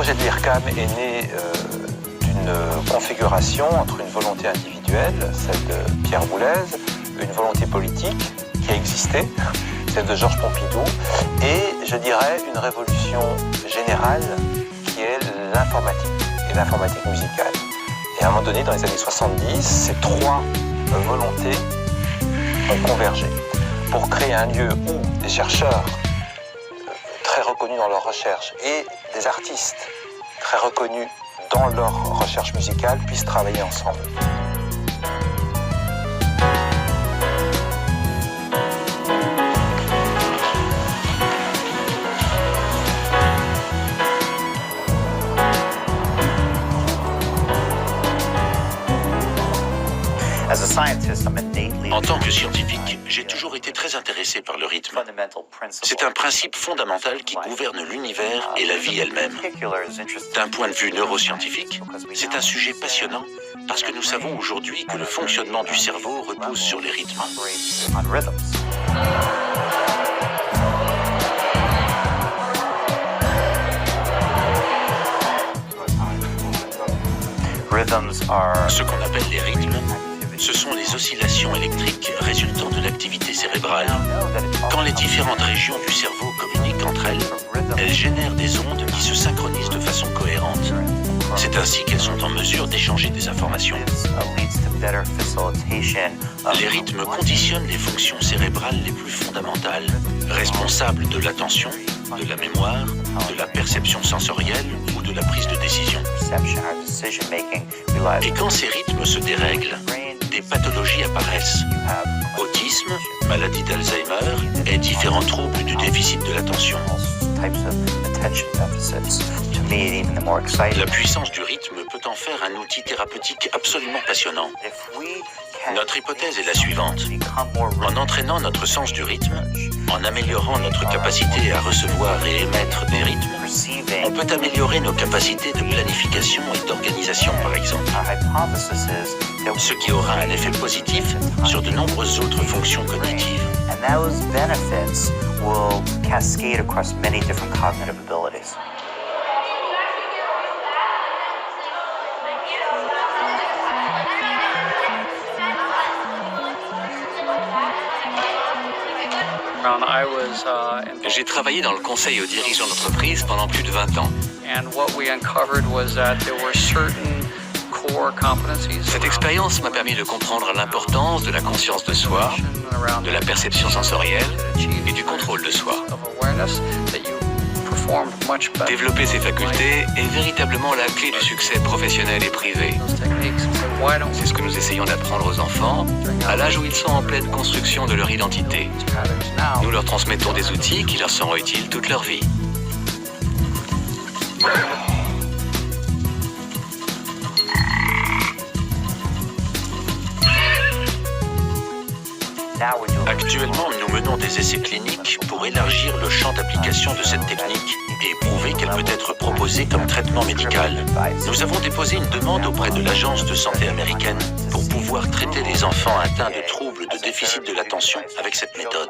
projet de l'IRCAM est né d'une configuration entre une volonté individuelle, celle de Pierre Boulez, une volonté politique qui a existé, celle de Georges Pompidou, et je dirais une révolution générale qui est l'informatique, et l'informatique musicale. Et à un moment donné, dans les années 70, ces trois volontés ont convergé pour créer un lieu où des chercheurs très reconnus dans leur recherche et des artistes très reconnus dans leur recherche musicale puissent travailler ensemble. En tant que scientifique, j'ai toujours été très intéressé par le rythme. C'est un principe fondamental qui gouverne l'univers et la vie elle-même. D'un point de vue neuroscientifique, c'est un sujet passionnant parce que nous savons aujourd'hui que le fonctionnement du cerveau repose sur les rythmes. Ce qu'on appelle les rythmes, ce sont les oscillations électriques résultant de l'activité cérébrale. Quand les différentes régions du cerveau communiquent entre elles génèrent des ondes qui se synchronisent de façon cohérente. C'est ainsi qu'elles sont en mesure d'échanger des informations. Les rythmes conditionnent les fonctions cérébrales les plus fondamentales, responsables de l'attention, de la mémoire, de la perception sensorielle ou de la prise de décision. Et quand ces rythmes se dérèglent, des pathologies apparaissent. Autisme, maladie d'Alzheimer et différents troubles du déficit de l'attention. La puissance du rythme peut en faire un outil thérapeutique absolument passionnant. Notre hypothèse est la suivante. En entraînant notre sens du rythme, en améliorant notre capacité à recevoir et émettre des rythmes, on peut améliorer nos capacités de planification et d'organisation, par exemple. Ce qui aura un effet positif sur de nombreuses autres fonctions cognitives. J'ai travaillé dans le conseil aux dirigeants d'entreprise pendant plus de 20 ans. Cette expérience m'a permis de comprendre l'importance de la conscience de soi, de la perception sensorielle et du contrôle de soi. Développer ces facultés est véritablement la clé du succès professionnel et privé. C'est ce que nous essayons d'apprendre aux enfants à l'âge où ils sont en pleine construction de leur identité. Nous leur transmettons des outils qui leur seront utiles toute leur vie. Actuellement, nous menons des essais cliniques pour élargir le champ d'application de cette technique et prouver qu'elle peut être proposée comme traitement médical. Nous avons déposé une demande auprès de l'Agence de santé américaine pour pouvoir traiter les enfants atteints de troubles de déficit de l'attention avec cette méthode.